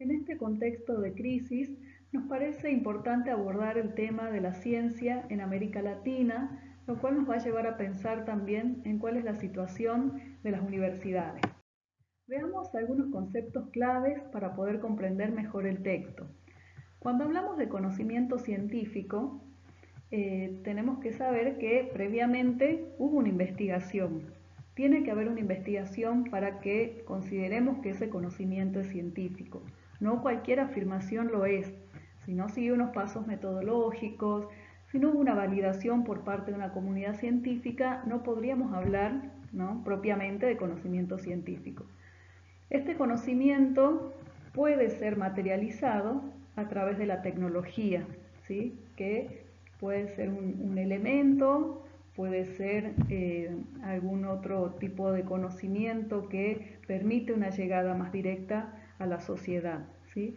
En este contexto de crisis, nos parece importante abordar el tema de la ciencia en América Latina, lo cual nos va a llevar a pensar también en cuál es la situación de las universidades. Veamos algunos conceptos claves para poder comprender mejor el texto. Cuando hablamos de conocimiento científico, tenemos que saber que previamente hubo una investigación. Tiene que haber una investigación para que consideremos que ese conocimiento es científico. No cualquier afirmación lo es, si no sigue unos pasos metodológicos, si no hubo una validación por parte de una comunidad científica, no podríamos hablar, ¿no?, propiamente de conocimiento científico. Este conocimiento puede ser materializado a través de la tecnología, ¿sí?, que puede ser un elemento, puede ser algún otro tipo de conocimiento que permite una llegada más directa a la sociedad, ¿sí?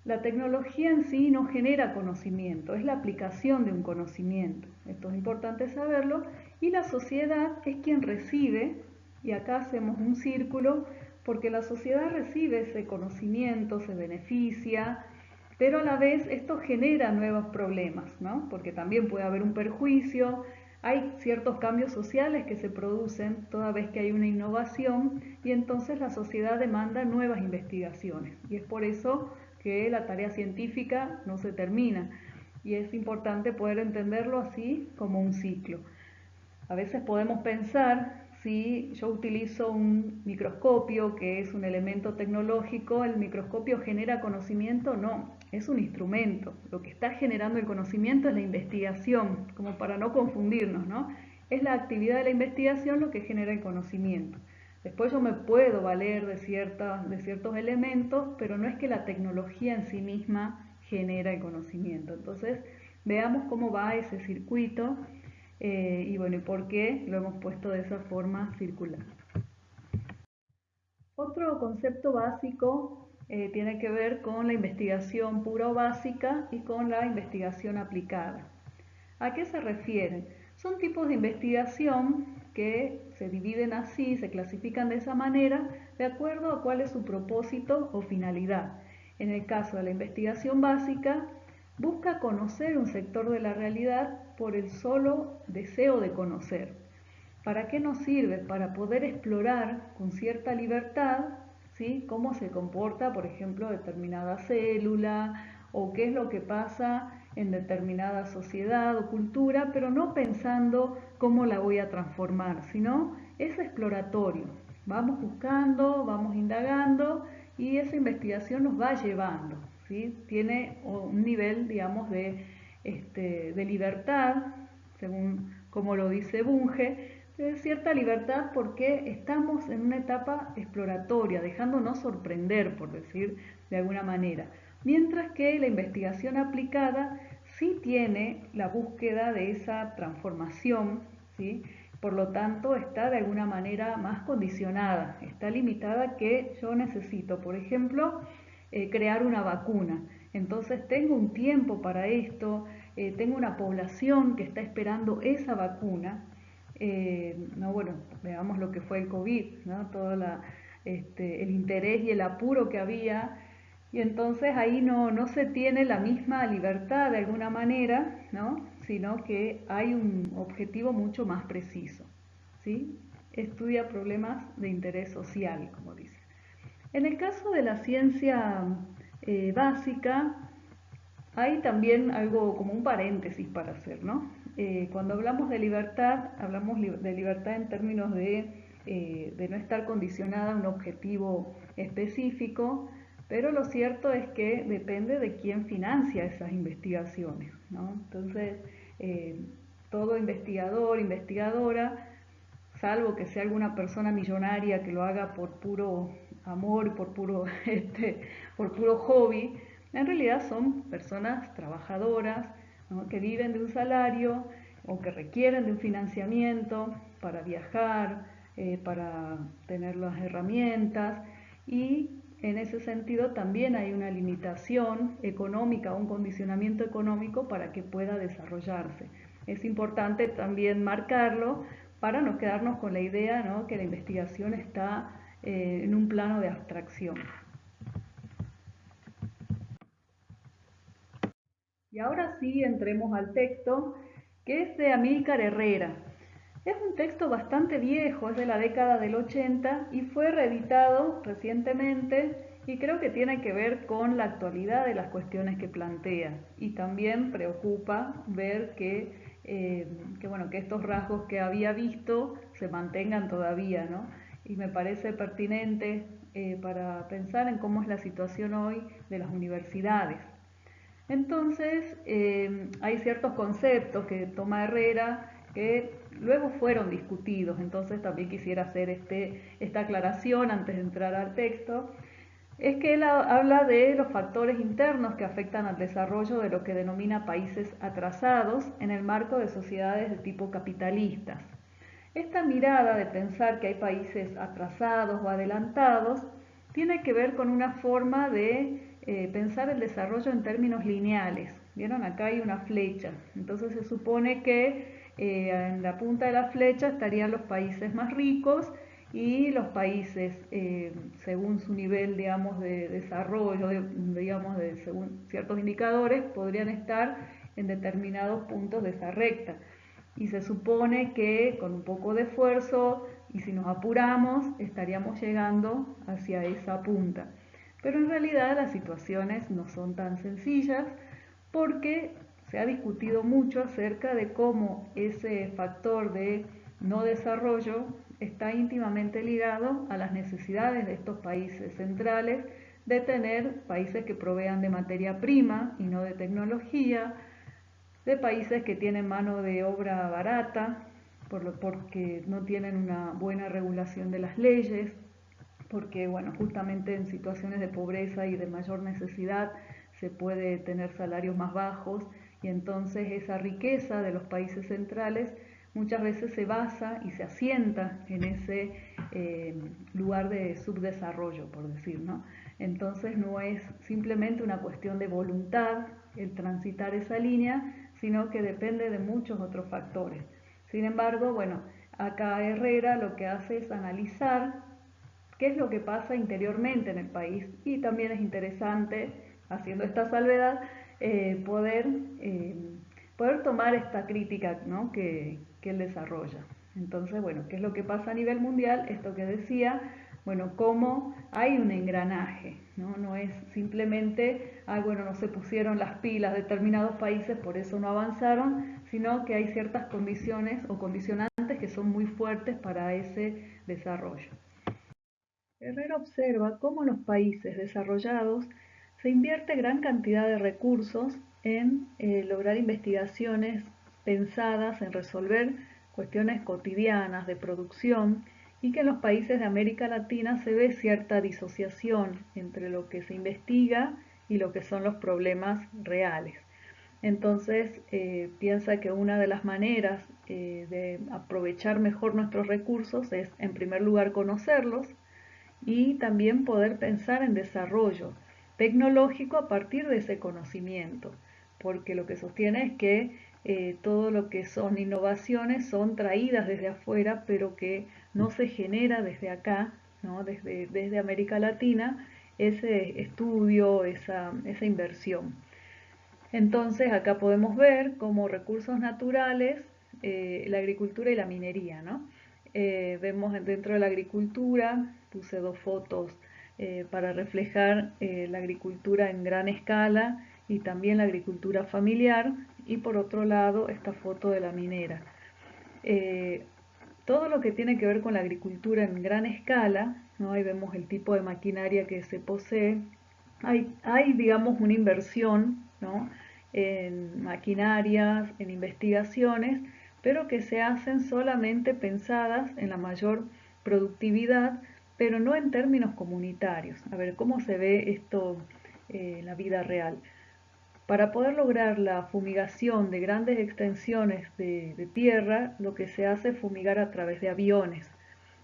La tecnología en sí no genera conocimiento, es la aplicación de un conocimiento. Esto es importante saberlo. Y la sociedad es quien recibe, y acá hacemos un círculo, porque la sociedad recibe ese conocimiento, se beneficia, pero a la vez esto genera nuevos problemas, ¿no? Porque también puede haber un perjuicio, hay ciertos cambios sociales que se producen toda vez que hay una innovación y entonces la sociedad demanda nuevas investigaciones. Y es por eso que la tarea científica no se termina y es importante poder entenderlo así como un ciclo. A veces podemos pensar, si yo utilizo un microscopio, que es un elemento tecnológico, ¿el microscopio genera conocimiento? No, es un instrumento. Lo que está generando el conocimiento es la investigación, como para no confundirnos, ¿no? Es la actividad de la investigación lo que genera el conocimiento. Después yo me puedo valer de ciertos elementos, pero no es que la tecnología en sí misma genera el conocimiento. Entonces, veamos cómo va ese circuito y bueno, y por qué lo hemos puesto de esa forma circular. Otro concepto básico tiene que ver con la investigación pura o básica y con la investigación aplicada. ¿A qué se refieren? Son tipos de investigación que se dividen así, se clasifican de esa manera, de acuerdo a cuál es su propósito o finalidad. En el caso de la investigación básica, busca conocer un sector de la realidad por el solo deseo de conocer. ¿Para qué nos sirve? Para poder explorar con cierta libertad, ¿sí?, cómo se comporta, por ejemplo, determinada célula o qué es lo que pasa en determinada sociedad o cultura, pero no pensando cómo la voy a transformar, sino es exploratorio. Vamos buscando, vamos indagando y esa investigación nos va llevando, ¿sí? Tiene un nivel, digamos, de libertad, según como lo dice Bunge, de cierta libertad porque estamos en una etapa exploratoria, dejándonos sorprender, por decir de alguna manera. Mientras que la investigación aplicada sí tiene la búsqueda de esa transformación, ¿sí? Por lo tanto está de alguna manera más condicionada, está limitada a que yo necesito, por ejemplo, crear una vacuna. Entonces tengo un tiempo para esto, tengo una población que está esperando esa vacuna. No, bueno, veamos lo que fue el COVID, ¿no? Todo el interés y el apuro que había, y entonces ahí no se tiene la misma libertad de alguna manera, ¿no?, sino que hay un objetivo mucho más preciso, ¿sí? Estudia problemas de interés social, como dice. En el caso de la ciencia básica, hay también algo como un paréntesis para hacer, ¿no? Cuando hablamos de libertad, hablamos de libertad en términos de no estar condicionada a un objetivo específico, pero lo cierto es que depende de quién financia esas investigaciones, ¿no? Entonces, todo investigador, investigadora, salvo que sea alguna persona millonaria que lo haga por puro amor, por puro hobby, en realidad son personas trabajadoras, ¿no?, que viven de un salario o que requieren de un financiamiento para viajar, para tener las herramientas, y en ese sentido también hay una limitación económica, un condicionamiento económico para que pueda desarrollarse. Es importante también marcarlo para no quedarnos con la idea, ¿no?, que la investigación está en un plano de abstracción. Y ahora sí entremos al texto, que es de Amílcar Herrera. Es un texto bastante viejo, es de la década del 80 y fue reeditado recientemente y creo que tiene que ver con la actualidad de las cuestiones que plantea. Y también preocupa ver que estos rasgos que había visto se mantengan todavía, ¿no? Y me parece pertinente para pensar en cómo es la situación hoy de las universidades. Entonces, hay ciertos conceptos que toma Herrera que luego fueron discutidos, entonces también quisiera hacer esta aclaración antes de entrar al texto. Es que él habla de los factores internos que afectan al desarrollo de lo que denomina países atrasados en el marco de sociedades de tipo capitalistas. Esta mirada de pensar que hay países atrasados o adelantados tiene que ver con una forma de pensar el desarrollo en términos lineales. ¿Vieron? Acá hay una flecha. Entonces se supone que en la punta de la flecha estarían los países más ricos y los países, según su nivel, digamos, de desarrollo, según ciertos indicadores, podrían estar en determinados puntos de esa recta. Y se supone que con un poco de esfuerzo y si nos apuramos estaríamos llegando hacia esa punta. Pero en realidad las situaciones no son tan sencillas porque se ha discutido mucho acerca de cómo ese factor de no desarrollo está íntimamente ligado a las necesidades de estos países centrales de tener países que provean de materia prima y no de tecnología, de países que tienen mano de obra barata, porque no tienen una buena regulación de las leyes, porque bueno, justamente en situaciones de pobreza y de mayor necesidad se puede tener salarios más bajos y entonces esa riqueza de los países centrales muchas veces se basa y se asienta en ese lugar de subdesarrollo, por decir, ¿no? Entonces no es simplemente una cuestión de voluntad el transitar esa línea, sino que depende de muchos otros factores. Sin embargo, bueno, acá Herrera lo que hace es analizar qué es lo que pasa interiormente en el país y también es interesante, haciendo esta salvedad, eh, poder, eh, poder tomar esta crítica, ¿no?, que él desarrolla. Entonces, bueno, ¿qué es lo que pasa a nivel mundial? Esto que decía, bueno, cómo hay un engranaje, ¿no? No es simplemente, bueno, no se pusieron las pilas determinados países, por eso no avanzaron, sino que hay ciertas condiciones o condicionantes que son muy fuertes para ese desarrollo. Herrera observa cómo en los países desarrollados se invierte gran cantidad de recursos en lograr investigaciones pensadas en resolver cuestiones cotidianas de producción y que en los países de América Latina se ve cierta disociación entre lo que se investiga y lo que son los problemas reales. Entonces, piensa que una de las maneras de aprovechar mejor nuestros recursos es, en primer lugar, conocerlos y también poder pensar en desarrollo tecnológico a partir de ese conocimiento, porque lo que sostiene es que todo lo que son innovaciones son traídas desde afuera, pero que no se genera desde acá, ¿no?, desde América Latina, ese estudio, esa inversión. Entonces acá podemos ver como recursos naturales la agricultura y la minería, ¿no? Vemos dentro de la agricultura, puse dos fotos para reflejar la agricultura en gran escala y también la agricultura familiar, y por otro lado esta foto de la minera. Eh, Todo lo que tiene que ver con la agricultura en gran escala, ¿no? Ahí vemos el tipo de maquinaria que se posee. Hay digamos, una inversión, ¿no?, en maquinarias, en investigaciones, pero que se hacen solamente pensadas en la mayor productividad, pero no en términos comunitarios. A ver, ¿cómo se ve esto en la vida real? Para poder lograr la fumigación de grandes extensiones de tierra, lo que se hace es fumigar a través de aviones.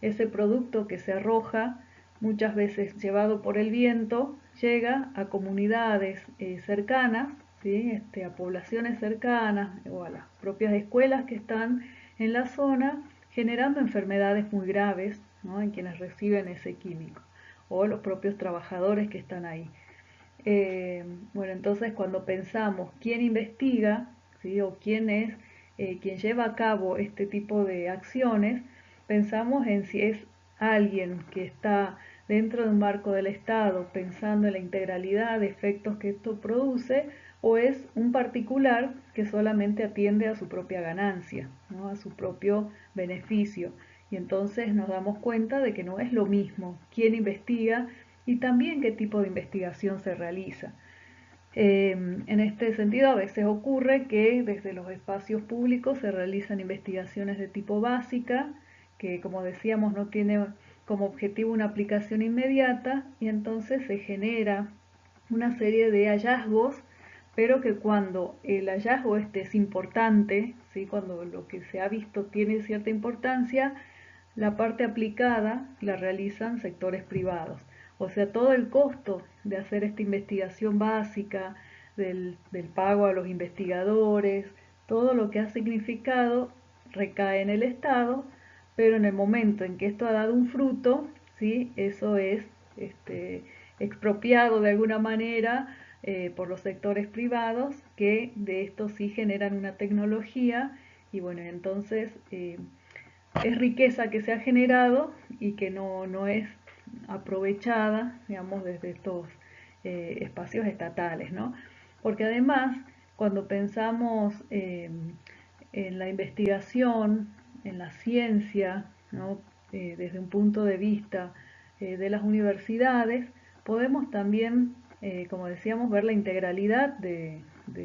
Ese producto que se arroja, muchas veces llevado por el viento, llega a comunidades cercanas, ¿sí?, a poblaciones cercanas o a las propias escuelas que están en la zona, generando enfermedades muy graves, ¿no?, en quienes reciben ese químico o los propios trabajadores que están ahí. Eh, bueno, entonces cuando pensamos quién investiga, ¿sí? O quién es quien lleva a cabo este tipo de acciones, pensamos en si es alguien que está dentro de un marco del Estado pensando en la integralidad de efectos que esto produce, o es un particular que solamente atiende a su propia ganancia, ¿no? A su propio beneficio. Y entonces nos damos cuenta de que no es lo mismo quién investiga y también qué tipo de investigación se realiza. En este sentido, a veces ocurre que desde los espacios públicos se realizan investigaciones de tipo básica, que como decíamos no tiene como objetivo una aplicación inmediata, y entonces se genera una serie de hallazgos, pero que cuando el hallazgo este es importante, ¿sí? Cuando lo que se ha visto tiene cierta importancia, la parte aplicada la realizan sectores privados. O sea, todo el costo de hacer esta investigación básica, del pago a los investigadores, todo lo que ha significado recae en el Estado, pero en el momento en que esto ha dado un fruto, ¿sí? Eso es expropiado de alguna manera por los sectores privados que de esto sí generan una tecnología y bueno, entonces es riqueza que se ha generado y que no es aprovechada, digamos, desde estos espacios estatales, ¿no? Porque además, cuando pensamos en la investigación, en la ciencia, ¿no? Desde un punto de vista de las universidades, podemos también, como decíamos, ver la integralidad de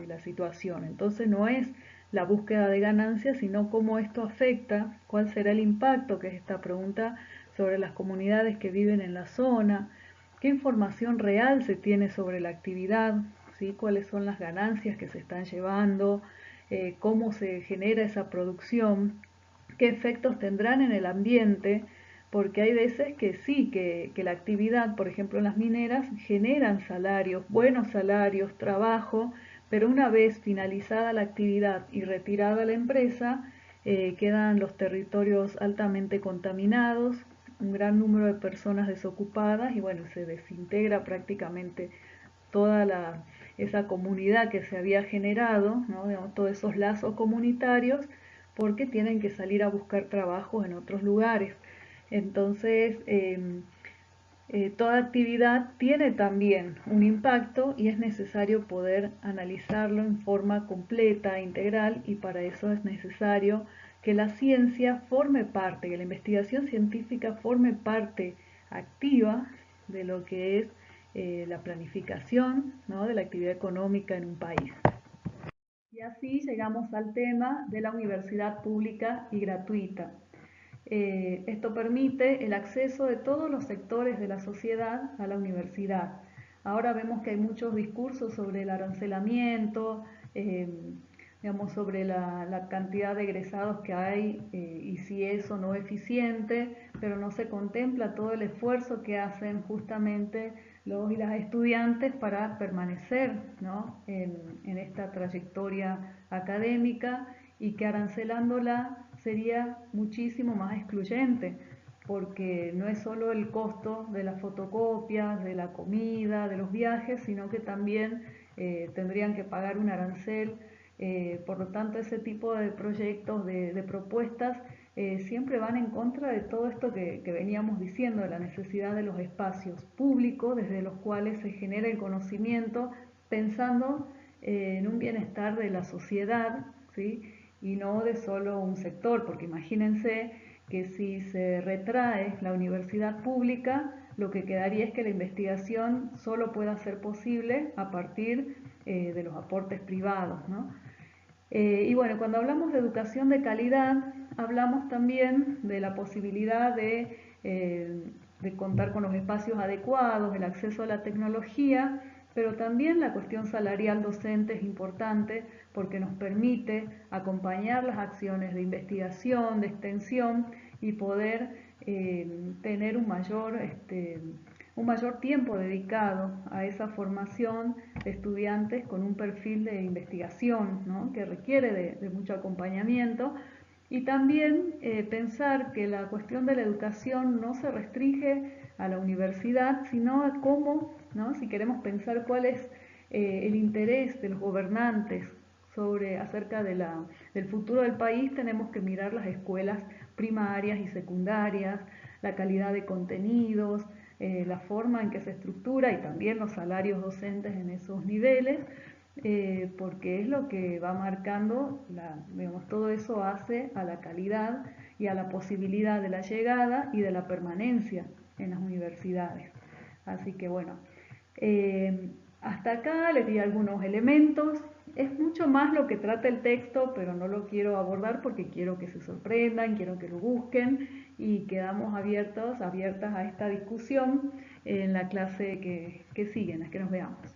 la situación. Entonces no es la búsqueda de ganancias, sino cómo esto afecta, cuál será el impacto, que es esta pregunta sobre las comunidades que viven en la zona, qué información real se tiene sobre la actividad, ¿sí? Cuáles son las ganancias que se están llevando, cómo se genera esa producción, qué efectos tendrán en el ambiente, porque hay veces que sí, que la actividad, por ejemplo en las mineras, generan salarios, buenos salarios, trabajo, pero una vez finalizada la actividad y retirada la empresa, quedan los territorios altamente contaminados, un gran número de personas desocupadas y bueno, se desintegra prácticamente toda esa comunidad que se había generado, ¿no? Digamos, todos esos lazos comunitarios, porque tienen que salir a buscar trabajo en otros lugares. Entonces, toda actividad tiene también un impacto y es necesario poder analizarlo en forma completa, integral, y para eso es necesario que la ciencia forme parte, que la investigación científica forme parte activa de lo que es la planificación, ¿no? De la actividad económica en un país. Y así llegamos al tema de la universidad pública y gratuita. Esto permite el acceso de todos los sectores de la sociedad a la universidad. Ahora vemos que hay muchos discursos sobre el arancelamiento, eh, digamos, sobre la cantidad de egresados que hay y si eso no es eficiente, pero no se contempla todo el esfuerzo que hacen justamente los y las estudiantes para permanecer, ¿no? en esta trayectoria académica y que arancelándola sería muchísimo más excluyente, porque no es solo el costo de las fotocopias, de la comida, de los viajes, sino que también tendrían que pagar un arancel. Por lo tanto, ese tipo de proyectos, de propuestas, siempre van en contra de todo esto que veníamos diciendo, de la necesidad de los espacios públicos desde los cuales se genera el conocimiento, pensando en un bienestar de la sociedad, ¿sí? Y no de solo un sector, porque imagínense que si se retrae la universidad pública, lo que quedaría es que la investigación solo pueda ser posible a partir de los aportes privados, ¿no? Y bueno, cuando hablamos de educación de calidad, hablamos también de la posibilidad de contar con los espacios adecuados, el acceso a la tecnología, pero también la cuestión salarial docente es importante porque nos permite acompañar las acciones de investigación, de extensión y poder tener un mayor tiempo dedicado a esa formación de estudiantes con un perfil de investigación, ¿no? Que requiere de mucho acompañamiento. Y también pensar que la cuestión de la educación no se restringe a la universidad, sino a cómo ¿no? Si queremos pensar cuál es el interés de los gobernantes acerca del futuro del país, tenemos que mirar las escuelas primarias y secundarias, la calidad de contenidos, la forma en que se estructura y también los salarios docentes en esos niveles, porque es lo que va marcando, digamos, todo eso hace a la calidad y a la posibilidad de la llegada y de la permanencia en las universidades. Así que bueno, hasta acá les di algunos elementos. Es mucho más lo que trata el texto, pero no lo quiero abordar porque quiero que se sorprendan, quiero que lo busquen y quedamos abiertas a esta discusión en la clase que sigue, en la que nos veamos.